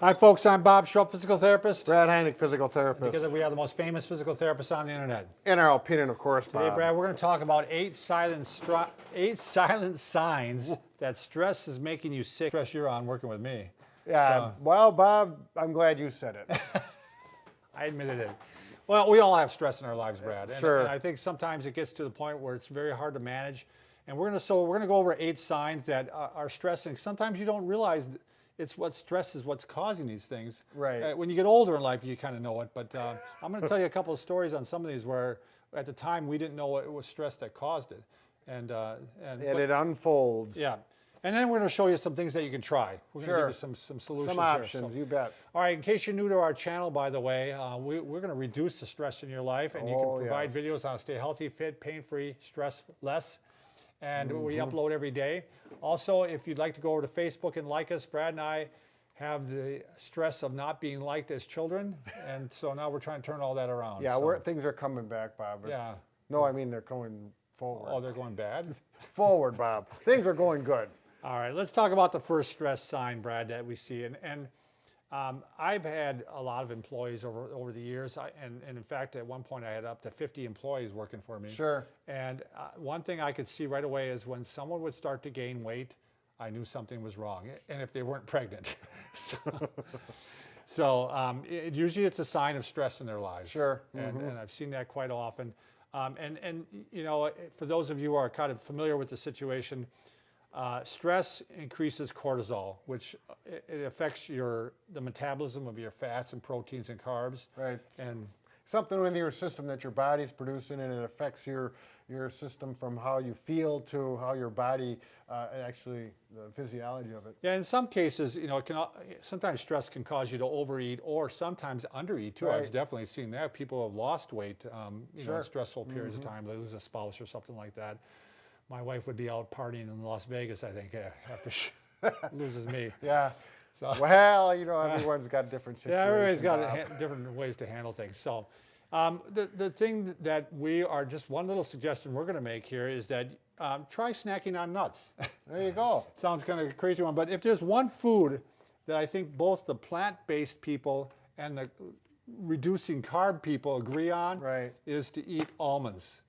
Hi, folks. I'm Bob Schrupp, physical therapist. Brad Heineck, physical therapist. Because we are the most famous physical therapists on the internet. In our opinion, of course, Today, Bob. Brad, we're going to talk about eight silent signs that stress is making you sick. Stress you're on working with me. Yeah. Well, Bob, I'm glad you said it. I admitted it. Well, we all have stress in our lives, Brad. Sure. And I think sometimes it gets to the point where it's very hard to manage. And we're going to go over eight signs that are stressing. Sometimes you don't realize it's what stress is what's causing these things. Right. When you get older in life, you kind of know it. But I'm going to tell you a couple of stories on some of these where at the time we didn't know it was stress that caused it. And it unfolds. Yeah. And then we're going to show you some things that you can try. We're going to give you some solutions. Some options, you bet. All right, in case you're new to our channel, by the way, we're going to reduce the stress in your life, and you can provide videos on how to stay healthy, fit, pain-free, stress-less. And we upload every day. Also, if you'd like to go over to Facebook and like us, Brad and I have the stress of not being liked as children, and so now we're trying to turn all that around. Yeah, things are coming back, Bob. Yeah. No, I mean they're going forward. Oh, they're going bad? Forward, Bob. Things are going good. All right, let's talk about the first stress sign, Brad, that we see. I've had a lot of employees over the years, and in fact, at one point I had up to 50 employees working for me. Sure. And one thing I could see right away is when someone would start to gain weight, I knew something was wrong, and if they weren't pregnant. Usually it's a sign of stress in their lives. Sure. And I've seen that quite often. And you know, for those of you who are kind of familiar with the situation, stress increases cortisol, which it affects the metabolism of your fats and proteins and carbs. Right. And something within your system that your body's producing, and it affects your system from how you feel to how your body actually, the physiology of it. Yeah, in some cases, you know, sometimes stress can cause you to overeat or sometimes undereat too. Right. I've definitely seen that. People have lost weight, you know, in stressful periods of time. They lose a spouse or something like that. My wife would be out partying in Las Vegas, I think, after she loses me. Yeah. So, well, you know, everyone's got different situations. Yeah, everybody's got different ways to handle things. So the thing that just one little suggestion we're going to make here is that try snacking on nuts. There you go. Sounds kind of a crazy one, but if there's one food that I think both the plant-based people and the reducing carb people agree on, is to eat almonds.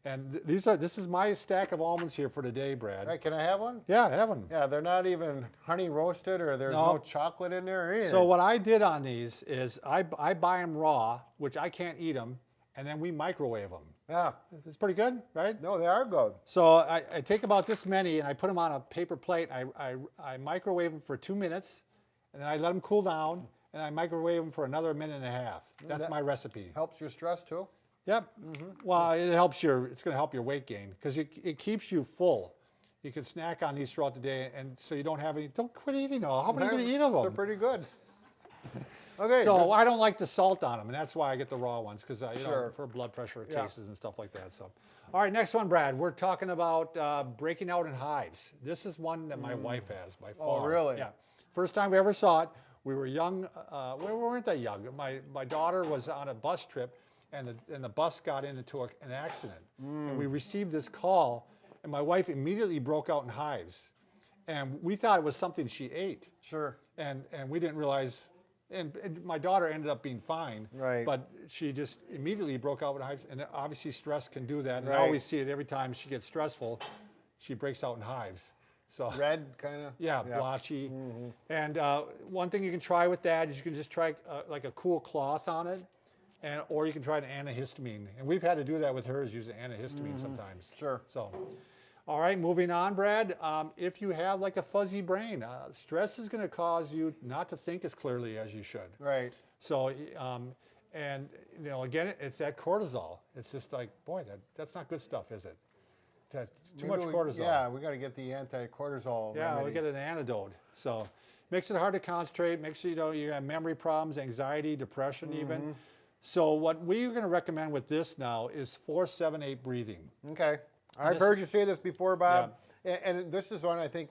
And this is my stack of almonds here for today, Brad. Right, can I have one? Yeah, have one. Yeah, they're not even honey roasted, or there's no chocolate in there either. So what I did on these is I buy them raw, which I can't eat them, and then we microwave them. Yeah. It's pretty good, right? No, they are good. So I take about this many and I put them on a paper plate. I microwave them for 2 minutes, and then I let them cool down, and I microwave them for another minute and a half. That's my recipe. Helps your stress too? Yep. Well, it's going to help your weight gain because it keeps you full. You can snack on these throughout the day, and so you don't have any. Don't quit eating them. How many are you going to eat of them? They're pretty good. Okay. So I don't like the salt on them, and that's why I get the raw ones because you know, for blood pressure cases and stuff like that. So, all right, next one, Brad. We're talking about breaking out in hives. This is one that my wife has by far. Oh, really? Yeah. First time we ever saw it, we were young. We weren't that young. My daughter was on a bus trip. And the bus got into an accident. And we received this call, and my wife immediately broke out in hives. And we thought it was something she ate. Sure. And we didn't realize, and my daughter ended up being fine. Right. But she just immediately broke out with hives. And obviously stress can do that. And I always see it every time she gets stressful, she breaks out in hives. So red, kind of? Yeah, blotchy. And one thing you can try with that is you can just try like a cool cloth on it. Or you can try an antihistamine. And we've had to do that with hers, use an antihistamine sometimes. Sure. So, all right, moving on, Brad. If you have like a fuzzy brain, stress is going to cause you not to think as clearly as you should. Right. So, and you know, again, it's that cortisol. It's just like, boy, that's not good stuff, is it? Too much cortisol. Yeah, we got to get the anti-cortisol. Yeah, remedy. we get an antidote. So, makes it hard to concentrate. Makes you know you have memory problems, anxiety, depression, even. So what we're going to recommend with this now is 4-7-8 breathing. Okay. I've heard you say this before, Bob. Yeah. And this is one I think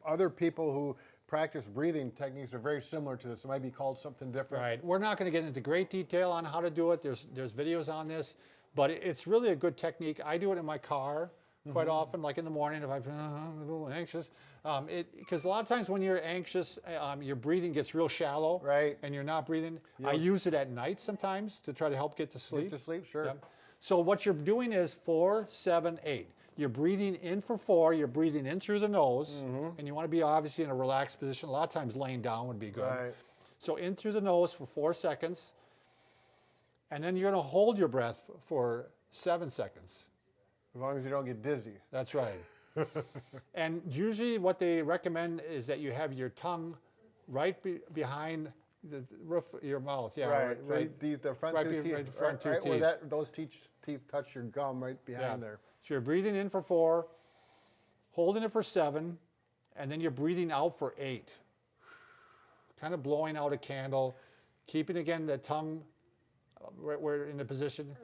other people who practice breathing techniques are very similar to this. It might be called something different. Right. We're not going to get into great detail on how to do it. There's videos on this, but it's really a good technique. I do it in my car quite often, like in the morning if I'm a little anxious. Because a lot of times when you're anxious, your breathing gets real shallow, Right. and you're not breathing. I use it at night sometimes to try to help get to sleep. Get to sleep, sure. Yep. So what you're doing is 4, 7, 8. You're breathing in for 4, you're breathing in through the nose, and you want to be obviously in a relaxed position. A lot of times laying down would be good. Right. So in through the nose for 4 seconds, and then you're going to hold your breath for 7 seconds. As long as you don't get dizzy. That's right. And usually what they recommend is that you have your tongue right behind the roof of your mouth. Yeah, right. The front right two teeth. right, front two right teeth. where those teeth touch your gum right behind there. So you're breathing in for 4, holding it for 7, and then you're breathing out for 8. Kind of blowing out a candle, keeping again the tongue right where in the position.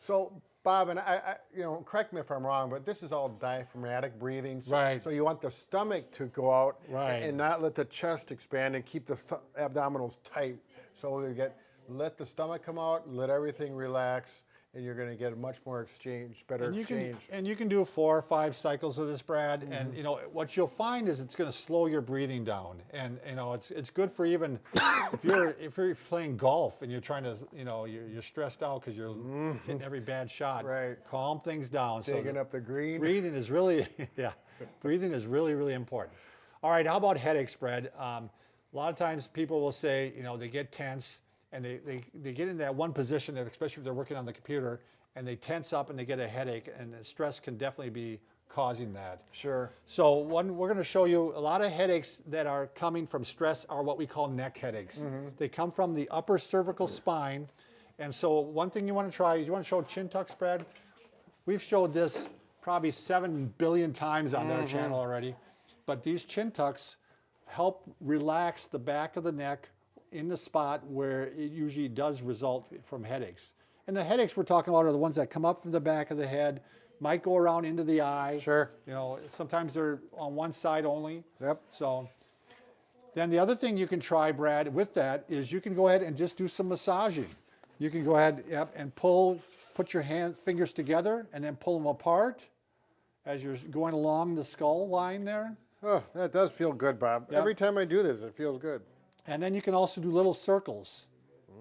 So, Bob, and I, correct me if I'm wrong, but this is all diaphragmatic breathing. So, Right. So you want the stomach to go out Right. and not let the chest expand and keep the abdominals tight. So let the stomach come out, let everything relax, and you're going to get a much more better exchange. And you can do 4 or 5 cycles with this, Brad. And what you'll find is it's going to slow your breathing down. And it's good for even if you're playing golf and you're trying to you're stressed out because you're hitting every bad shot. Right. Calm things down. Digging up the green. Breathing is really breathing is really, really important. All right, how about headaches, Brad? A lot of times people will say they get tense. And they get in that one position, especially if they're working on the computer, and they tense up and they get a headache, and stress can definitely be causing that. Sure. So we're going to show you a lot of headaches that are coming from stress are what we call neck headaches. They come from the upper cervical spine. And so one thing you want to try is you want to show chin tucks, Brad. We've showed this probably 7 billion times on our channel already. But these chin tucks help relax the back of the neck in the spot where it usually does result from headaches. And the headaches we're talking about are the ones that come up from the back of the head, might go around into the eye. Sure. Sometimes they're on one side only. Yep. So then the other thing you can try, Brad, with that is you can go ahead and just do some massaging. You can go ahead and put your fingers together and then pull them apart as you're going along the skull line there. Oh, that does feel good, Bob. Yep. Every time I do this, it feels good. And then you can also do little circles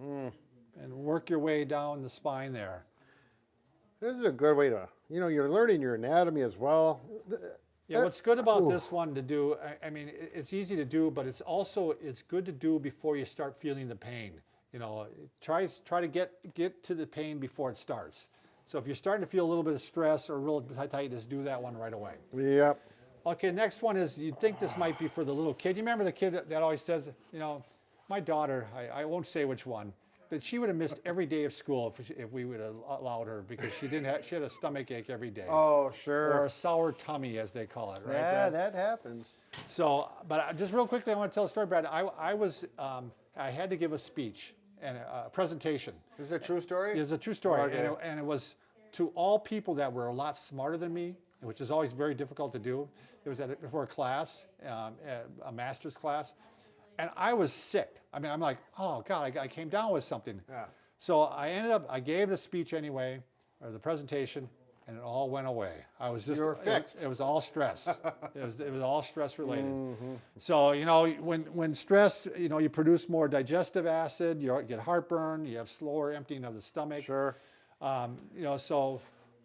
and work your way down the spine there. This is a good way to, you're learning your anatomy as well. Yeah, what's good about this one to do, I mean, it's easy to do, but it's good to do before you start feeling the pain. Try to get to the pain before it starts. So if you're starting to feel a little bit of stress or a little tight, just do that one right away. Yep. Okay, next one is, you'd think this might be for the little kid. You remember the kid that always says, my daughter, I won't say which one, but she would have missed every day of school if we would have allowed her because she had a stomach ache every day. Oh, sure. Or a sour tummy, as they call it, right? Yeah, Brad? that happens. So, but just real quickly, I want to tell a story, Brad. I had to give a speech and a presentation. Is it a true story? It's a true story, Okay. and it was to all people that were a lot smarter than me, which is always very difficult to do. It was before a class, a master's class, and I was sick. I mean, I'm like, oh God, I came down with something. Yeah. So I gave the speech anyway, or the presentation, and it all went away. I was just, You were fixed. It was all stress. it was all stress related. So when stress, you produce more digestive acid, you get heartburn, you have slower emptying of the stomach. Sure.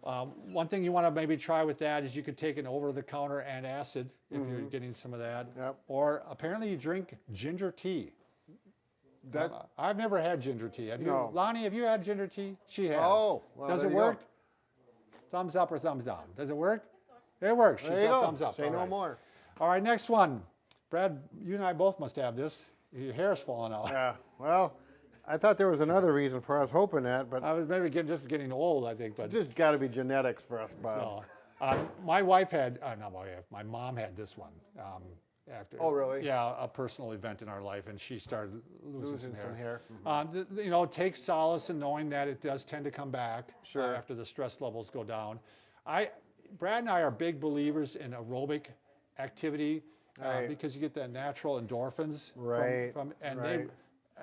One thing you want to maybe try with that is you could take an over-the-counter antacid if you're getting some of that. Yep. Or apparently you drink ginger tea. I've never had ginger tea. Have you, No. Lonnie, have you had ginger tea? She has. Oh, well, Does there it you go. work? Thumbs up or thumbs down? Does it work? It works. She's There you got go. thumbs up. Say All no right. more. All right, next one. Brad, you and I both must have this. Your hair's falling out. Yeah. Well, I thought there was another reason for us hoping that, but I was maybe just getting old, I think. But it's just got to be genetics for us, Bob. so, my wife had, not my wife, my mom had this one. After, Oh, really? Yeah, a personal event in our life, and she started losing some hair. hair. Take solace in knowing that it does tend to come back Sure. after the stress levels go down. Brad and I are big believers in aerobic activity Right. because you get the natural endorphins. Right, And right.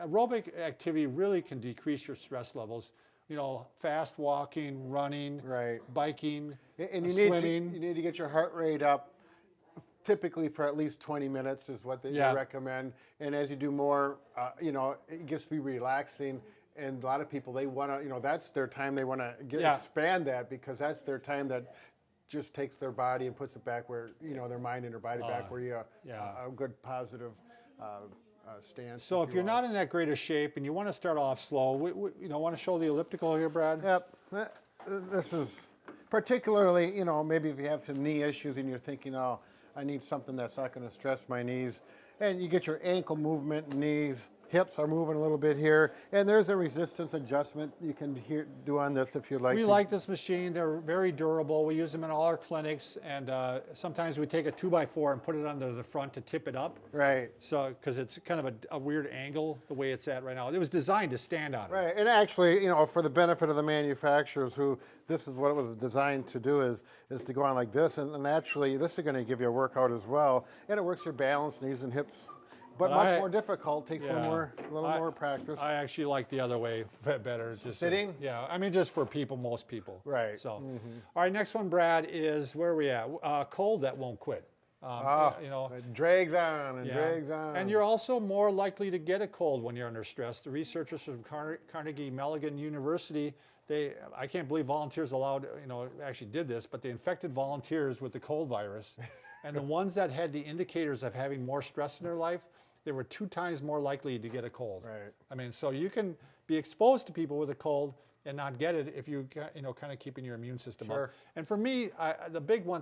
aerobic activity really can decrease your stress levels. you know, fast walking, running, Right. biking, And you swimming. you need to get your heart rate up. Typically, for at least 20 minutes is what they recommend. And as you do more, you know, it gets to be relaxing. And a lot of people, they want to, you know, that's their time. They want to expand that because that's their time that just takes their body and puts it back where, you know, their mind and their body back where you a good positive stance. So if you're not in that great a shape and you want to start off slow, you know, want to show the elliptical here, Brad? Yep. This is particularly, you know, maybe if you have some knee issues and you're thinking, oh, I need something that's not going to stress my knees. And you get your ankle movement, knees, hips are moving a little bit here. And there's a resistance adjustment you can do on this if you like. We like this machine. They're very durable. We use them in all our clinics. And sometimes we take a 2x4 and put it under the front to tip it up. Right. So, because it's kind of a weird angle, the way it's at right now. It was designed to stand on it. Right. And actually, you know, for the benefit of the manufacturers who, this is what it was designed to do is to go on like this. And actually, this is going to give you a workout as well. And it works your balance, knees and hips. But much more difficult, takes a little more practice. I actually like the other way better. Just sitting? Yeah, I mean, just for people, most people. Right. So, all right, next one, Brad, is where are we at? Cold that won't quit. You know, it drags on and drags on. And you're also more likely to get a cold when you're under stress. The researchers from Carnegie Mellon University, I can't believe volunteers actually did this, but they infected volunteers with the cold virus. And the ones that had the indicators of having more stress in their life, they were 2 times more likely to get a cold. Right. I mean, so you can be exposed to people with a cold and not get it if you kind of keeping your immune system up. And for me, the big one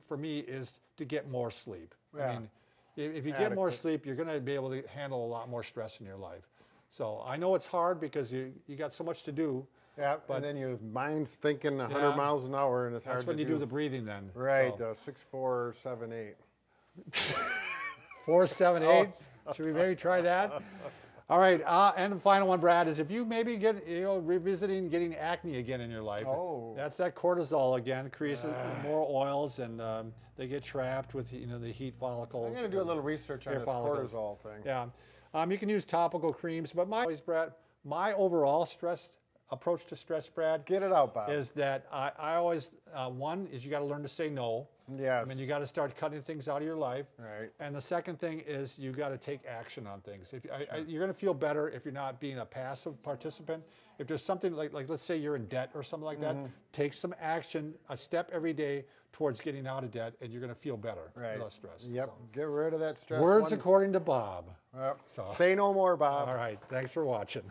for me is to get more sleep. Yeah. I mean, if you get more sleep, you're going to be able to handle a lot more stress in your life. So I know it's hard because you got so much to do. Yeah, and then your mind's thinking 100 miles an hour, and it's hard to do. That's when you do the breathing then. Right, 6, 4, 7, 8. 4, 7, 8. Should we maybe try that? All right, and the final one, Brad, is if you maybe get, revisiting getting acne again in your life. Oh. That's that cortisol again, creates more oils, and they get trapped with, the heat follicles. I'm going to do a little research on this cortisol thing. Yeah. You can use topical creams, but my overall approach to stress, Brad. Get it out, Bob. Is that I always, one is you got to learn to say no. Yes. I mean, you got to start cutting things out of your life. Right. And the second thing is you got to take action on things. You're going to feel better if you're not being a passive participant. If there's something like let's say you're in debt or something like that, take some action, a step every day towards getting out of debt, and you're going to feel better. Right. Less stress. Yep. So. Get rid of that stress. Words according to Bob. Yep. So. Say no more, Bob. All right. Thanks for watching.